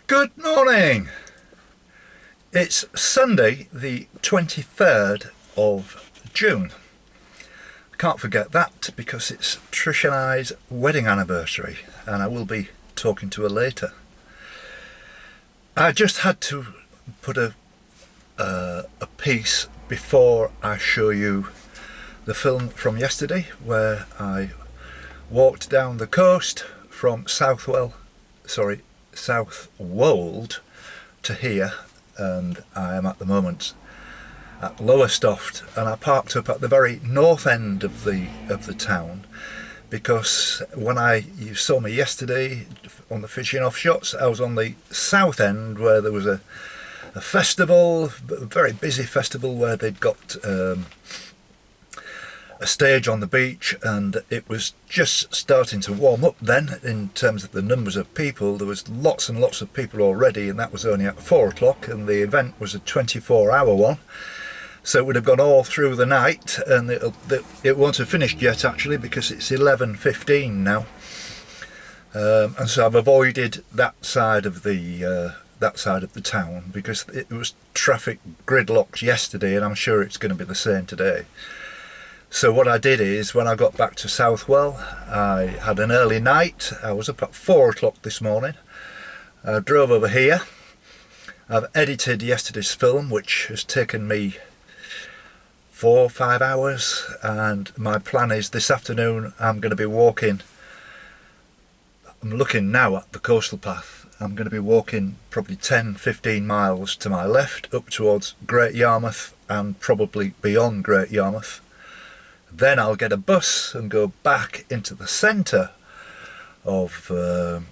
Good morning. It's Sunday the 23rd of June. I can't forget that because it's Trish and I's wedding anniversary and I will be talking to her later. I just had to put a piece before I show you the film from yesterday where I walked down the coast from Southwold to here, and I am at the moment at Lowestoft, and I parked up at the very north end of the town because when you saw me yesterday on the fishing off shots, I was on the south end where there was a festival, a very busy festival where they'd got a stage on the beach, and it was just starting to warm up then in terms of the numbers of people. There was lots and lots of people already, and that was only at 4 o'clock, and the event was a 24-hour one, so it would have gone all through the night, and it won't have finished yet actually because it's 11:15 now, and so I've avoided that side of the town because it was traffic gridlocked yesterday, and I'm sure it's going to be the same today. So what I did is, when I got back to Southwell, I had an early night. I was up at 4 o'clock this morning. I drove over here. I've edited yesterday's film, which has taken me 4 or 5 hours, and my plan is this afternoon I'm going to be walking. I'm looking now at the coastal path. I'm going to be walking probably 10-15 miles to my left up towards Great Yarmouth and probably beyond Great Yarmouth. Then I'll get a bus and go back into the centre of the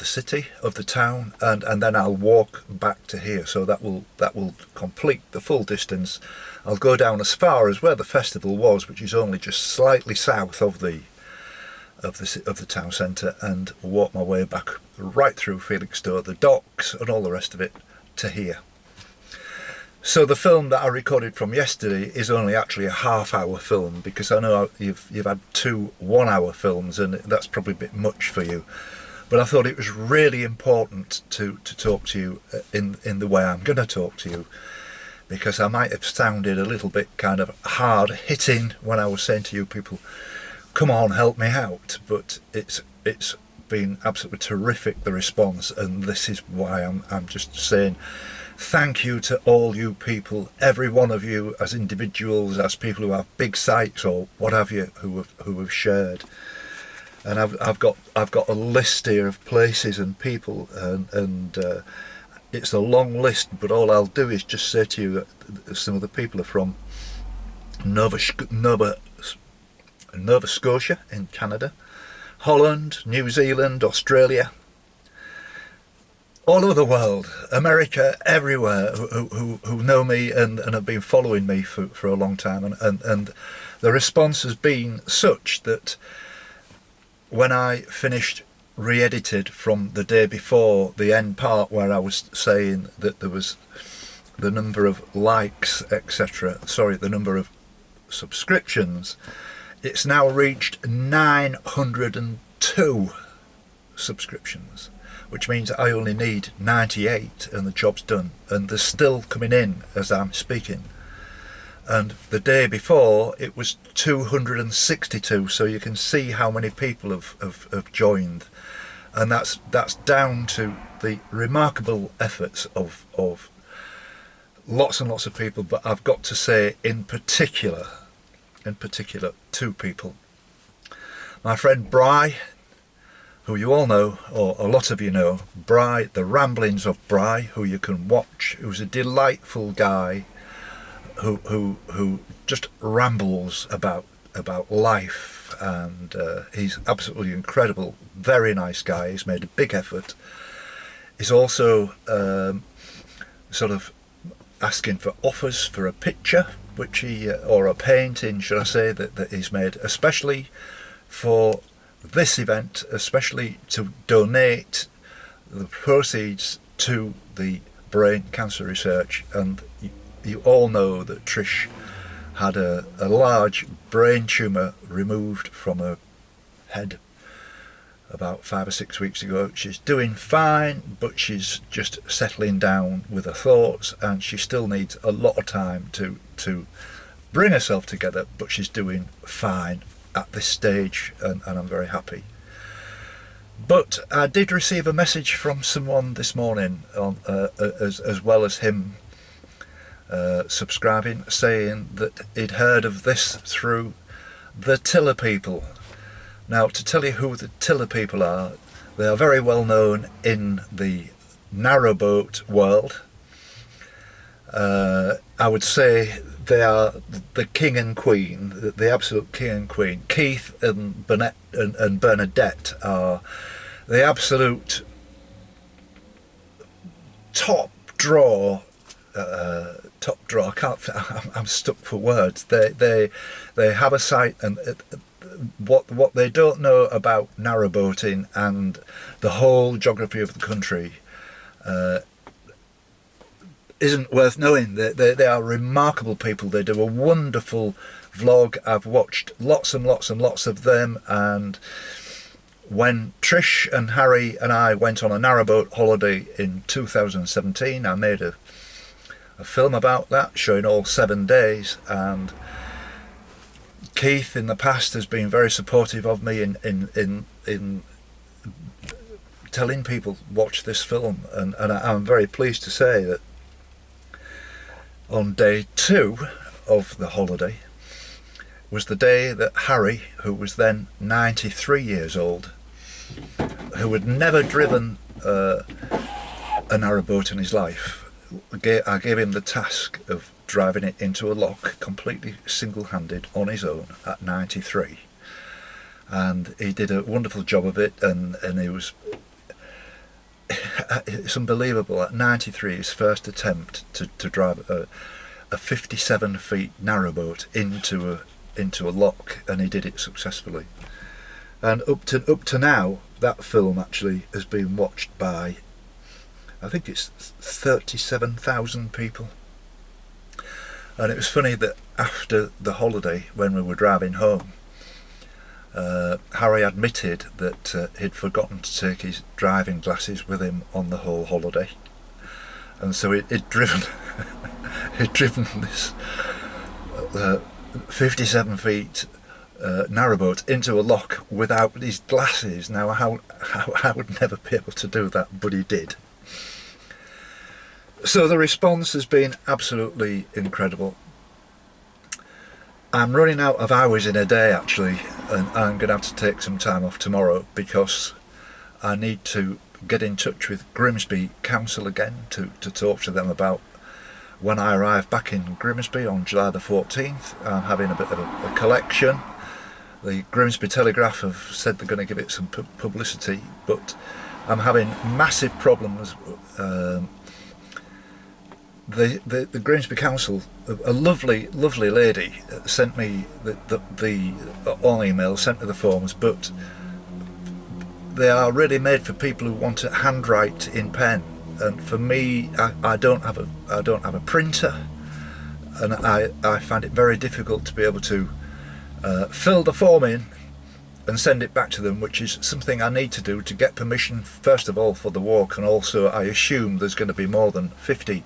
city, of the town, and then I'll walk back to here. So that will complete the full distance. I'll go down as far as where the festival was, which is only just slightly south of the town centre, and walk my way back right through Felixstowe, the docks, and all the rest of it to here. So the film that I recorded from yesterday is only actually a half-hour film, because I know you've had 2 one-hour films, and that's probably a bit much for you. But I thought it was really important to talk to you in the way I'm going to talk to you, because I might have sounded a little bit kind of hard-hitting when I was saying to you people, come on, help me out. But it's been absolutely terrific, the response, and this is why I'm just saying thank you to all you people, every one of you, as individuals, as people who have big sites or what have you, who have shared. And I've got a list here of places and people, and it's a long list. But all I'll do is just say to you that some of the people are from Nova Scotia in Canada, Holland, New Zealand, Australia, all over the world, America, everywhere, who know me and have been following me for a long time, and the response has been such that when I finished re-edited from the day before the end part where I was saying that there was the number of likes, etc., the number of subscriptions, it's now reached 902 subscriptions, which means I only need 98 and the job's done, and they're still coming in as I'm speaking. And the day before it was 262, so you can see how many people have joined, and that's down to the remarkable efforts of lots and lots of people. But I've got to say in particular 2 people. My friend Bry, who you all know, or a lot of you know, Bry, the Ramblings of Bry, who you can watch, who's a delightful guy who just rambles about life, and he's absolutely incredible, very nice guy. He's made a big effort. He's also sort of asking for offers for a picture, which he or a painting, should I say, that he's made especially for this event, especially to donate the proceeds to the brain cancer research. And you all know that Trish had a large brain tumour removed from her head about 5 or 6 weeks ago. She's doing fine, but she's just settling down with her thoughts, and she still needs a lot of time to bring herself together, but she's doing fine at this stage, and I'm very happy. But I did receive a message from someone this morning, on as well as him subscribing, saying that he'd heard of this through the Tiller people. Now, to tell you who the Tiller people are, they are very well known in the narrowboat world. I would say they are the king and queen, the absolute king and queen. Keith and Bernadette are the absolute top draw. I can't. I'm stuck for words. They have a sight, and what they don't know about narrowboating and the whole geography of the country isn't worth knowing. They are remarkable people. They do a wonderful vlog. I've watched lots and lots and lots of them, and when Trish and Harry and I went on a narrowboat holiday in 2017, I made a film about that, showing all 7 days, and Keith in the past has been very supportive of me in telling people watch this film, and I'm very pleased to say that on day 2 of the holiday was the day that Harry, who was then 93 years old, who had never driven a narrowboat in his life, I gave him the task of driving it into a lock completely single-handed on his own at 93, and he did a wonderful job of it, and he was it's unbelievable. At 93, his first attempt to drive a 57 feet narrowboat into a lock, and he did it successfully. And up to now, that film actually has been watched by, I think it's 37,000 people. And it was funny that after the holiday, when we were driving home, Harry admitted that he'd forgotten to take his driving glasses with him on the whole holiday, and so he'd driven this 57 feet narrowboat into a lock without his glasses. Now, how I would never be able to do that, but he did. So the response has been absolutely incredible. I'm running out of hours in a day actually, and I'm going to have to take some time off tomorrow because I need to get in touch with Grimsby Council again to talk to them about when I arrive back in Grimsby on July the 14th. I'm having a bit of a collection. The Grimsby Telegraph have said they're going to give it some publicity, but I'm having massive problems. The Grimsby Council, a lovely lady, sent me on email, sent me the forms, but they are really made for people who want to handwrite in pen, and for me, I don't have a printer, and I find it very difficult to be able to fill the form in and send it back to them, which is something I need to do to get permission, first of all, for the walk, and also I assume there's going to be more than 50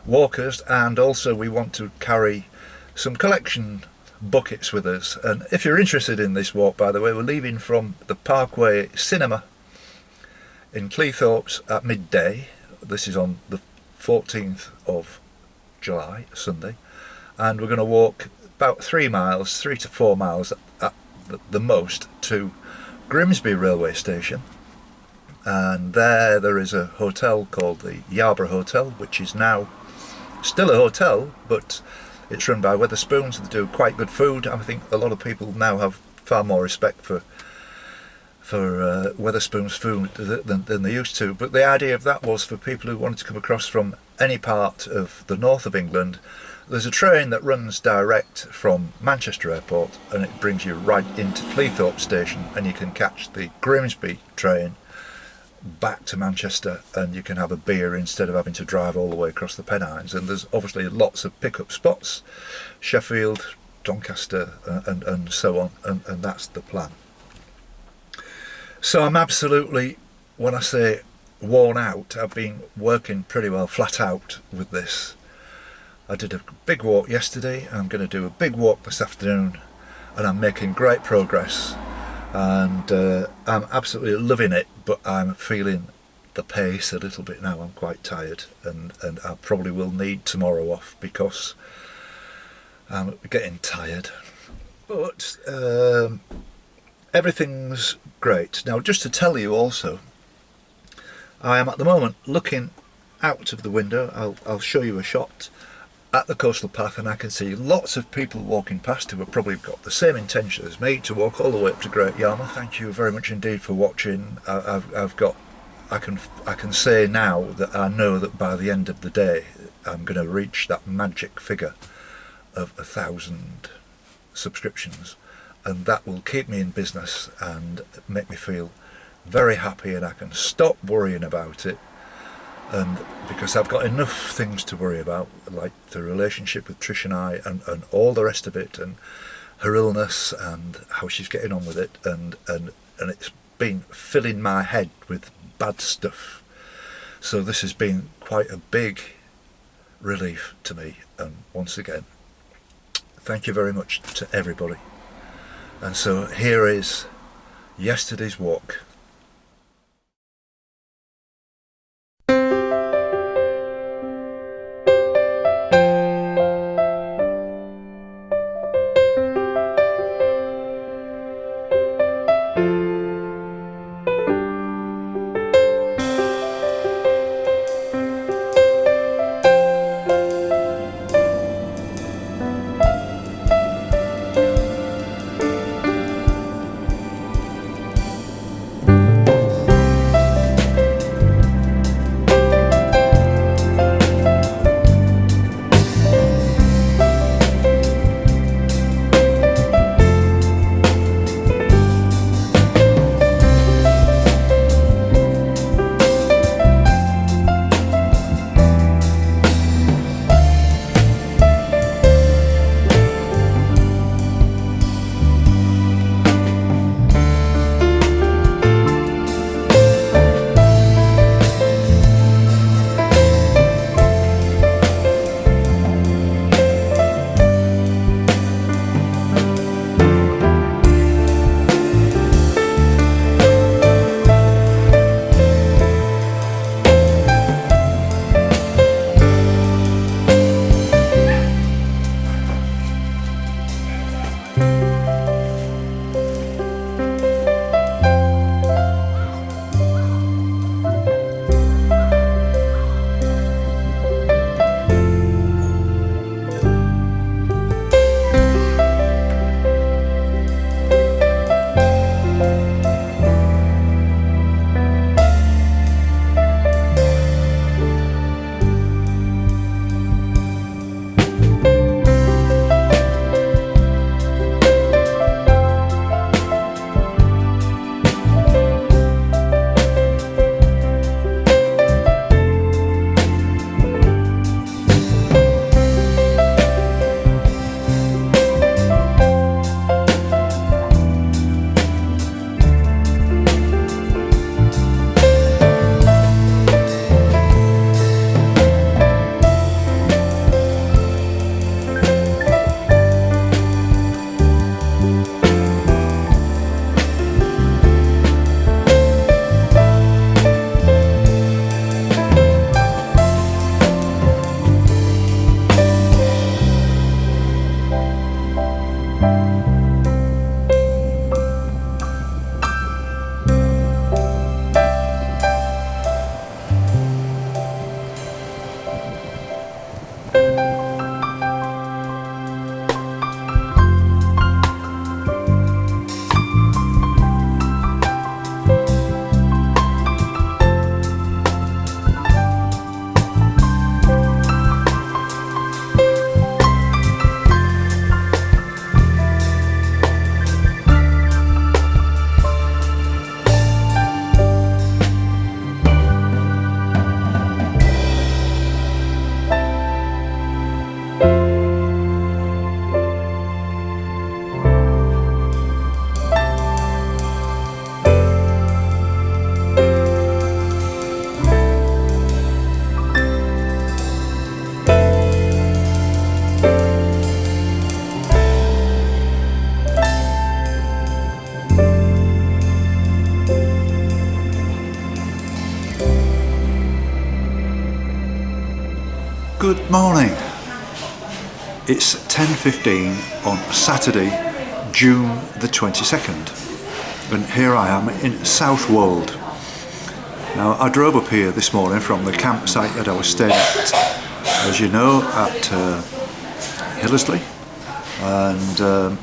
walkers, and also we want to carry some collection buckets with us. And if you're interested in this walk, by the way, we're leaving from the Parkway Cinema in Cleethorpes at midday. This is on the 14th of July, Sunday, and we're going to walk about 3 to 4 miles at the most to Grimsby railway station, and there is a hotel called the Yarborough Hotel, which is now still a hotel, but it's run by Wetherspoons. They do quite good food. I think a lot of people now have far more respect for Wetherspoons food than they used to. But the idea of that was for people who wanted to come across from any part of the north of England. There's a train that runs direct from Manchester Airport, and it brings you right into Cleethorpes Station, and you can catch the Grimsby train back to Manchester, and you can have a beer instead of having to drive all the way across the Pennines. And there's obviously lots of pickup spots, Sheffield, Doncaster, and so on, and that's the plan. So I'm absolutely, when I say worn out, I've been working pretty well flat out with this. I did a big walk yesterday, I'm going to do a big walk this afternoon, and I'm making great progress, and I'm absolutely loving it, but I'm feeling the pace a little bit now. I'm quite tired, and I probably will need tomorrow off because I'm getting tired. But everything's great. Now, just to tell you also, I am at the moment looking out of the window. I'll show you a shot at the coastal path, and I can see lots of people walking past who have probably got the same intention as me to walk all the way up to Great Yarmouth. Thank you very much indeed for watching. I can say now that I know that by the end of the day I'm going to reach that magic figure of 1,000 subscriptions, and that will keep me in business and make me feel very happy, and I can stop worrying about it. And because I've got enough things to worry about, like the relationship with Trish and I, and all the rest of it, and her illness and how she's getting on with it, and it's been filling my head with bad stuff. So this has been quite a big relief to me, and once again, thank you very much to everybody. And so here is yesterday's walk. Good morning. It's 10:15 on Saturday, June the 22nd, and here I am in Southwold. Now, I drove up here this morning from the campsite that I was staying at, as you know, at Hillersley, and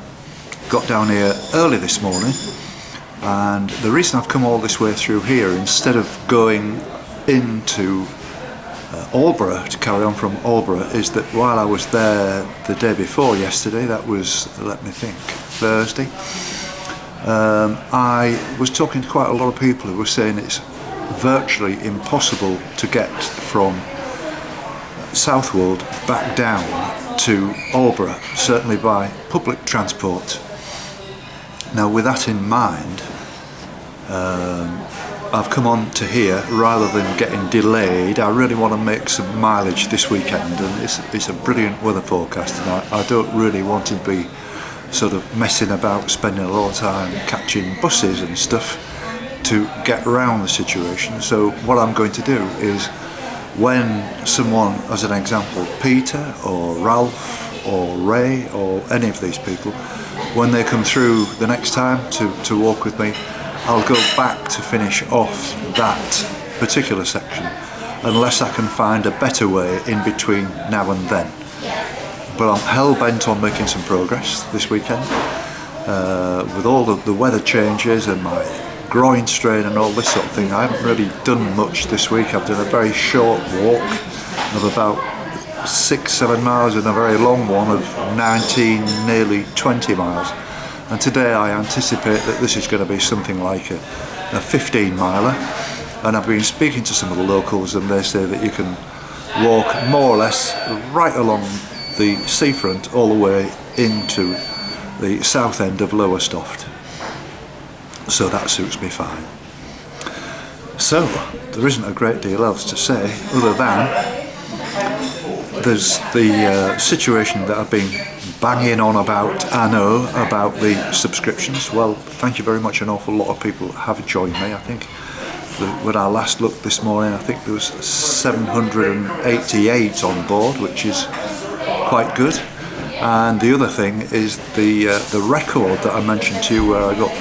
got down here early this morning. And the reason I've come all this way through here instead of going into Aldborough to carry on from Aldborough is that while I was there the day before yesterday, that was, let me think, Thursday, I was talking to quite a lot of people who were saying it's virtually impossible to get from Southwold back down to Aldborough, certainly by public transport. Now, with that in mind, I've come on to here rather than getting delayed. I really want to make some mileage this weekend, and it's a brilliant weather forecast, and I don't really want to be sort of messing about, spending a lot of time catching buses and stuff to get around the situation. So what I'm going to do is, when someone, as an example, Peter or Ralph or Ray or any of these people, when they come through the next time to walk with me, I'll go back to finish off that particular section, unless I can find a better way in between now and then. But I'm hell-bent on making some progress this weekend. With all the weather changes and my groin strain and all this sort of thing, I haven't really done much this week. I've done a very short walk of about 6-7 miles and a very long one of 19, nearly 20 miles. And today I anticipate that this is going to be something like a 15 miler. And I've been speaking to some of the locals, and they say that you can walk more or less right along the seafront all the way into the south end of Lowestoft. So that suits me fine. So there isn't a great deal else to say other than there's the situation that I've been banging on about, I know, about the subscriptions. Well, thank you very much. An awful lot of people have joined me. I think when I last looked this morning, I think there was 788 on board, which is quite good. And the other thing is the record that I mentioned to you, where I got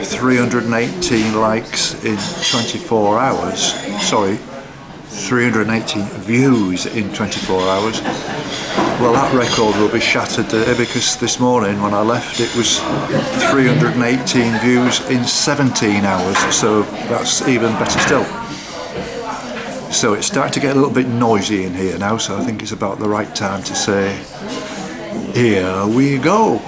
318 likes in 24 hours. Sorry, 318 views in 24 hours. Well, that record will be shattered today, because this morning when I left it was 318 views in 17 hours, so that's even better still. So it's starting to get a little bit noisy in here now, so I think it's about the right time to say, here we go.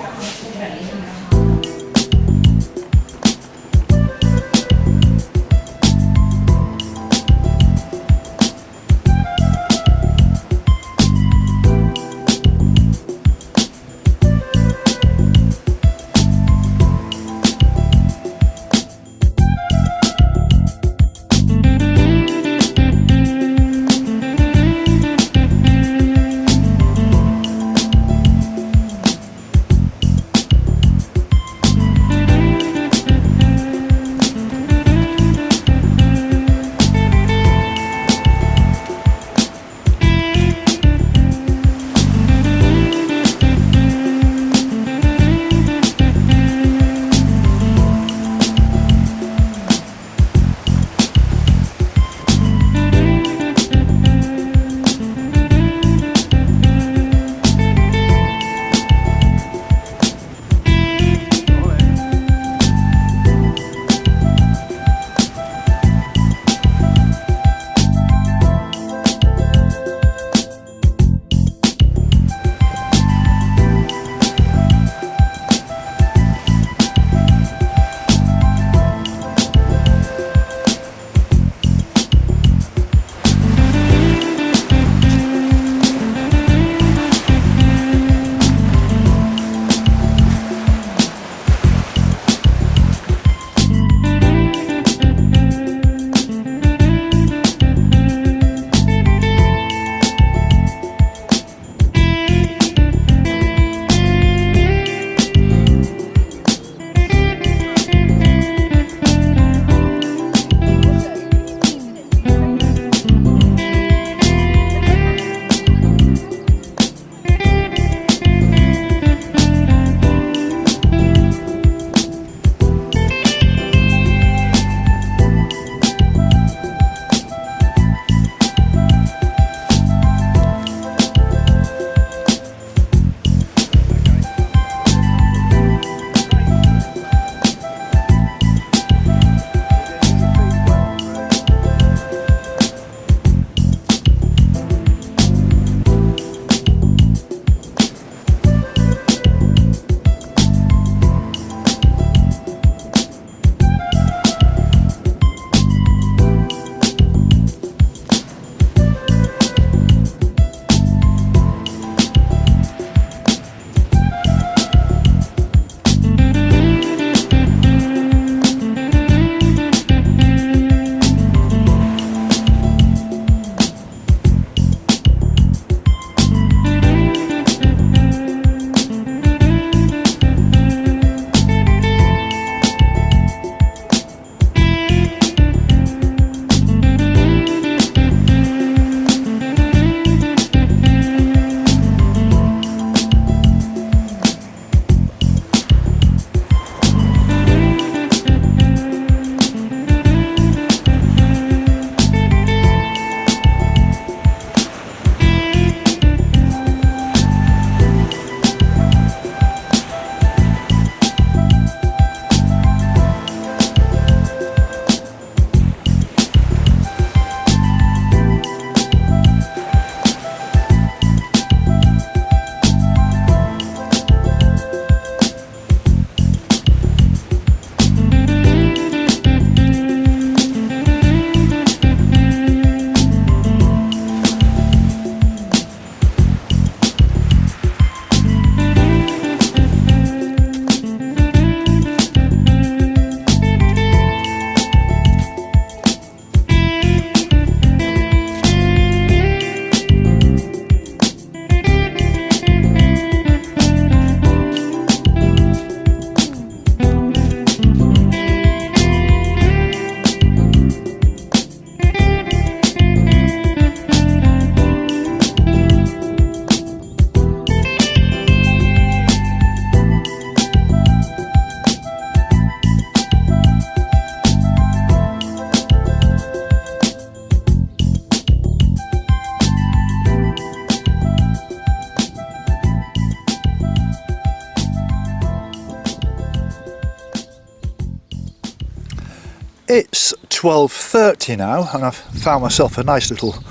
It's 12:30 now, and I've found myself a nice little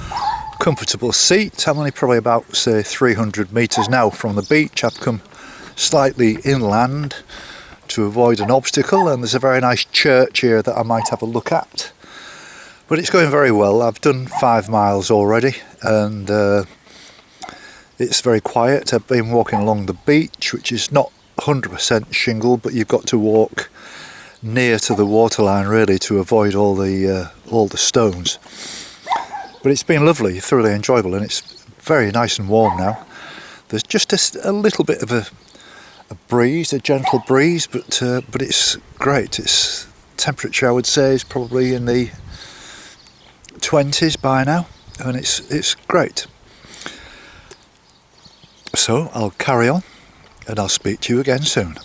comfortable seat. I'm only probably about, say, 300 metres now from the beach. I've come slightly inland to avoid an obstacle, and there's a very nice church here that I might have a look at. But it's going very well. I've done 5 miles already, and it's very quiet. I've been walking along the beach, which is not 100% shingle, but you've got to walk near to the waterline really to avoid all the stones. But it's been lovely, thoroughly enjoyable, and it's very nice and warm now. There's just a little bit of a breeze, a gentle breeze, but it's great. It's temperature, I would say, is probably in the 20s by now, and it's great. So I'll carry on, and I'll speak to you again soon.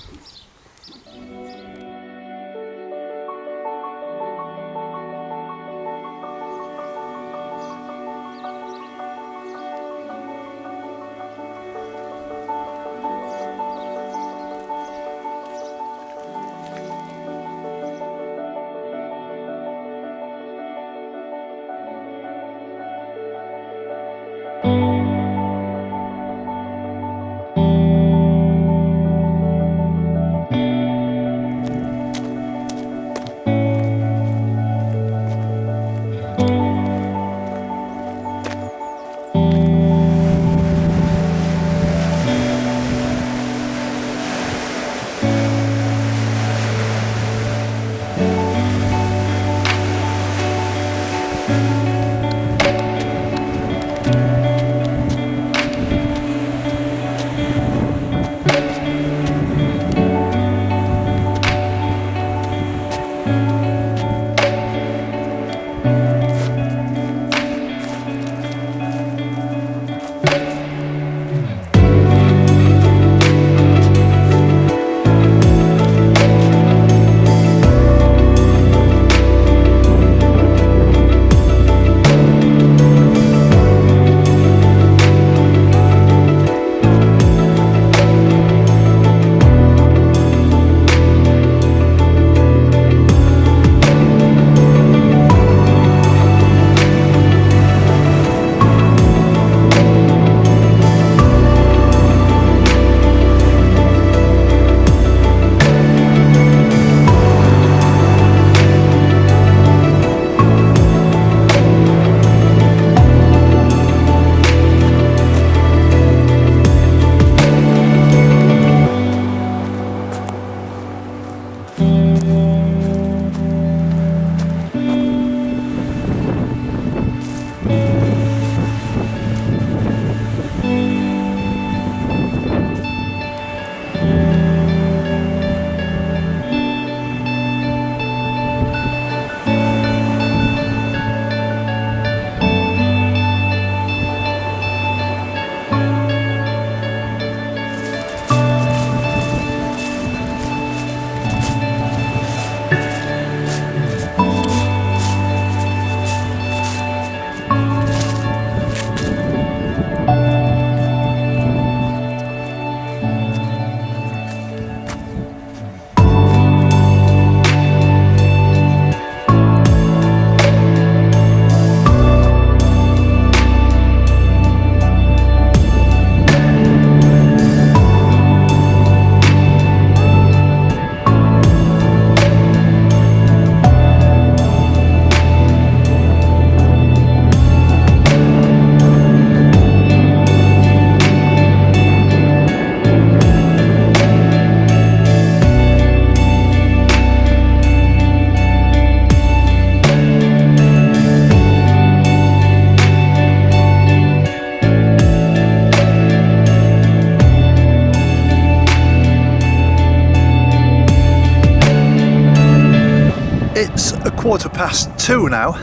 It's 2:15 now,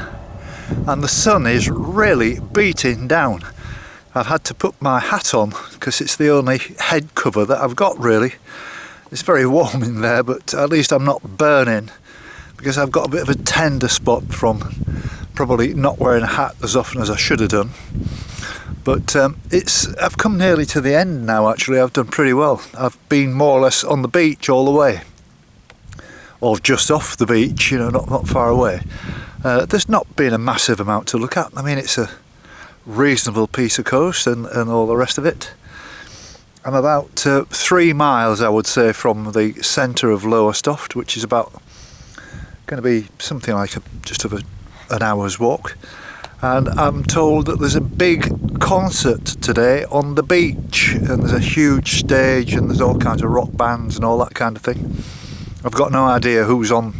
and the sun is really beating down. I've had to put my hat on because it's the only head cover that I've got really. It's very warm in there, but at least I'm not burning because I've got a bit of a tender spot from probably not wearing a hat as often as I should have done. But I've come nearly to the end now actually. I've done pretty well. I've been more or less on the beach all the way. or just off the beach, not far away. There's not been a massive amount to look at. I mean, it's a reasonable piece of coast and all the rest of it. I'm about 3 miles, I would say, from the centre of Lowestoft, which is about going to be something like just over an hour's walk. And I'm told that there's a big concert today on the beach, and there's a huge stage, and there's all kinds of rock bands and all that kind of thing. I've got no idea who's on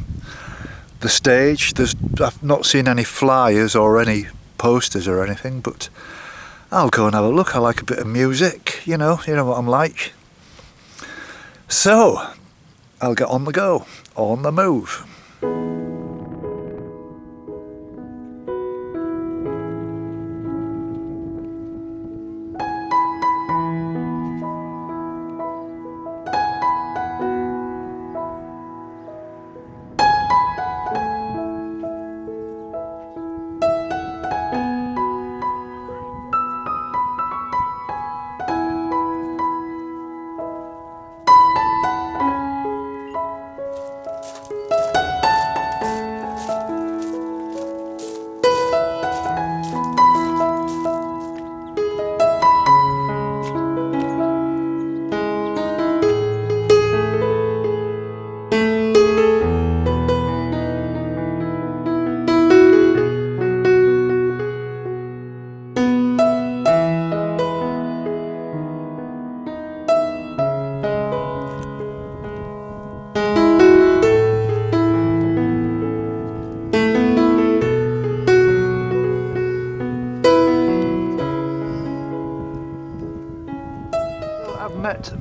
the stage. I've not seen any flyers or any posters or anything, but I'll go and have a look. I like a bit of music, you know what I'm like. So I'll get on the go, on the move.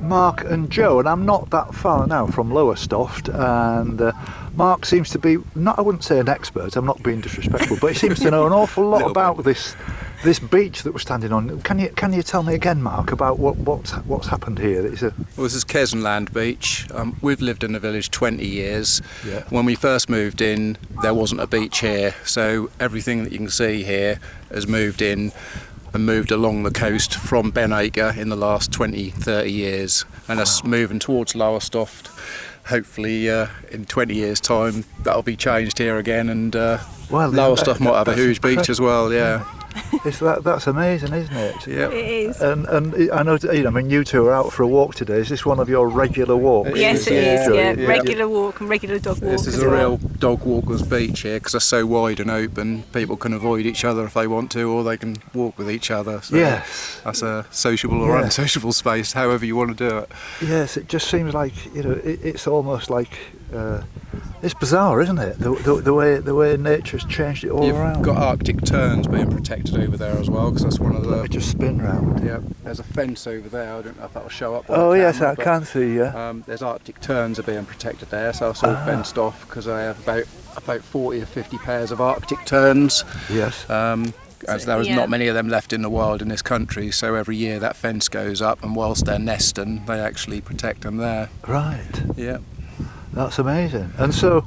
Mark and Joe, and I'm not that far now from Lowestoft, and Mark seems to be, I wouldn't say an expert, I'm not being disrespectful, but he seems to know an awful lot about this beach that we're standing on. Can you tell me again, Mark, about what's happened here? Well, this is Kesnland Beach. We've lived in the village 20 years. Yeah. When we first moved in, there wasn't a beach here, so everything that you can see here has moved in and moved along the coast from Ben Acre in the last 20-30 years, and us moving towards Lowestoft. Hopefully in 20 years time that'll be changed here again, and Lowestoft might have a huge beach as well. Yeah. That's amazing, isn't it? Yeah, it is. And I know, you two are out for a walk today. Is this one of your regular walks? Yes, it is. Yeah, regular walk and regular dog walk. This is a real dog walker's beach here because it's so wide and open. People can avoid each other if they want to, or they can walk with each other. So yes, that's a sociable or unsociable space, however you want to do it. Yes, it just seems like it's almost like. It's bizarre, isn't it? The way nature's changed it all around. You've got Arctic terns being protected over there as well, because that's one of the. Let me just spin round. Yeah, there's a fence over there. I don't know if that'll show up. Oh yes, camera, I can see. Yeah. There's Arctic terns are being protected there, so it's all fenced off because I have about 40 or 50 pairs of Arctic terns. Yes. As there is not many of them left in the wild in this country, so every year that fence goes up, and whilst they're nesting, they actually protect them there. Right. Yeah. That's amazing. And so,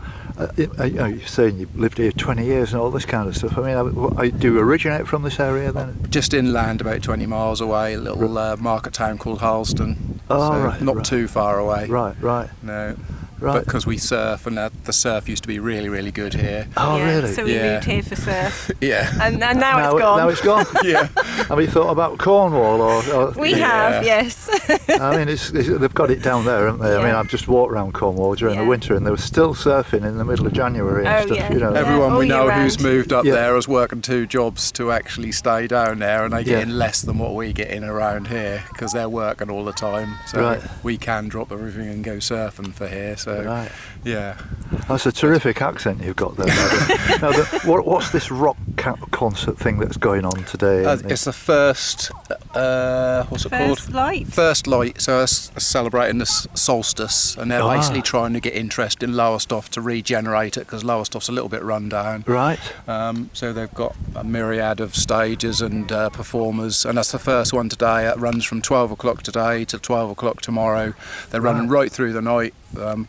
you're saying you've lived here 20 years and all this kind of stuff. I mean, do you originate from this area then? Just inland, about 20 miles away, a little market town called Harleston. Oh, so right. Not too far away. Right. No. Right. But because we surf, and the surf used to be really, really good here. Oh, really? So we moved here for surf. Yeah. And now it's gone. Now it's gone? Yeah. Have you thought about Cornwall? Or we have, yes. I mean, they've got it down there, haven't they? Yeah. I mean, I've just walked around Cornwall during the winter, and they were still surfing in the middle of January and stuff. Yeah. Everyone we know who's moved up Yeah. there is working 2 jobs to actually stay down there, and they get in less than what we get in around here because they're working all the time. So we can drop everything and go surfing for here. So yeah. That's a terrific accent you've got there. Now, what's this rock concert thing that's going on today? It's the first, what's it called? First Light. So it's celebrating the solstice, and they're basically trying to get interest in Lowestoft to regenerate it, because Lowestoft's a little bit run down. Right. So they've got a myriad of stages and performers, and that's the first one today. It runs from 12 o'clock today to 12 o'clock tomorrow. They're running right through the night.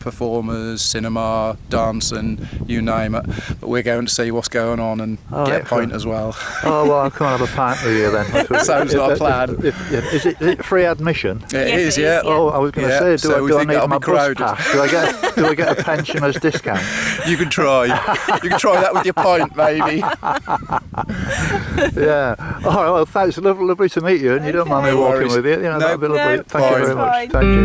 Performers, cinema, dancing, you name it. But we're going to see what's going on and get a pint as well. Oh, well, I'll come and have a pint with you then. Sounds like a plan. Is it free admission? It is, yeah. Oh, I was going to say, do I need my bus pass? Do I get a pensioner's discount? You can try. You can try that with your pint, maybe. Yeah. All right, well, thanks. Lovely to meet you, and you don't mind me walking with you. You know, that'd be lovely. No, Thank you very much. fine. Thank you.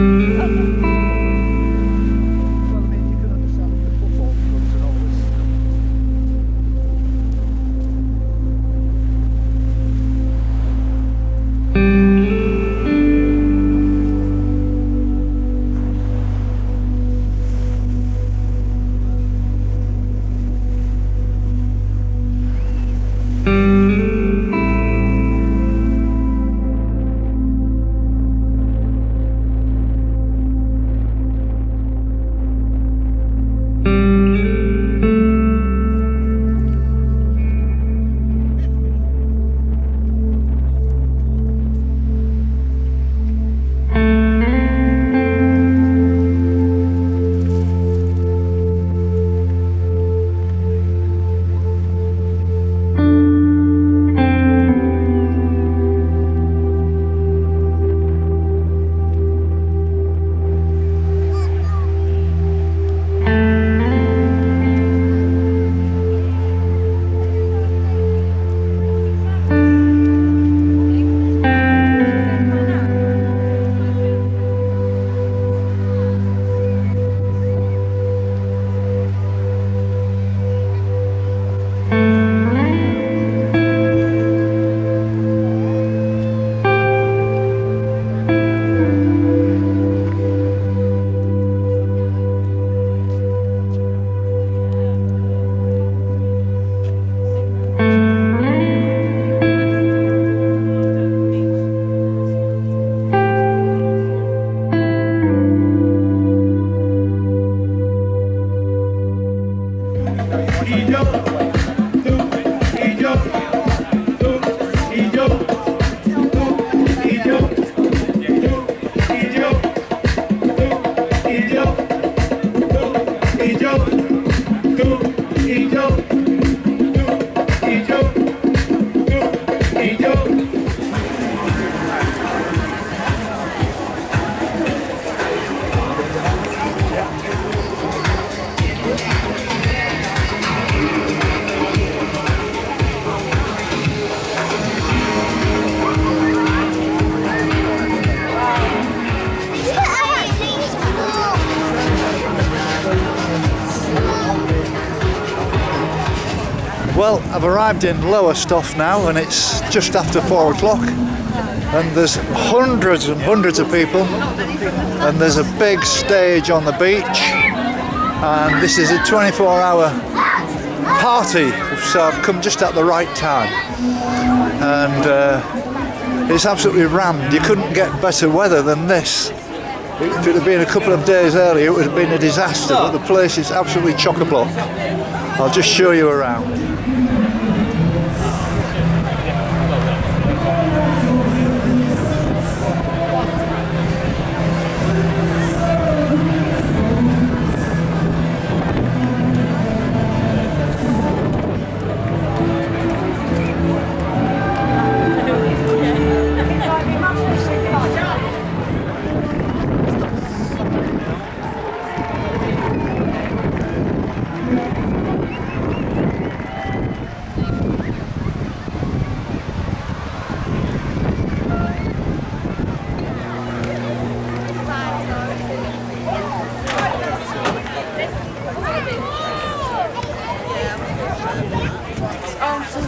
Well, I've arrived in Lowestoft now, and it's just after 4 o'clock, and there's hundreds and hundreds of people, and there's a big stage on the beach, and this is a 24-hour party, so I've come just at the right time, and it's absolutely rammed. You couldn't get better weather than this. If it had been a couple of days earlier, it would have been a disaster, but the place is absolutely chock-a-block. I'll just show you around.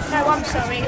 No, I'm sorry. No.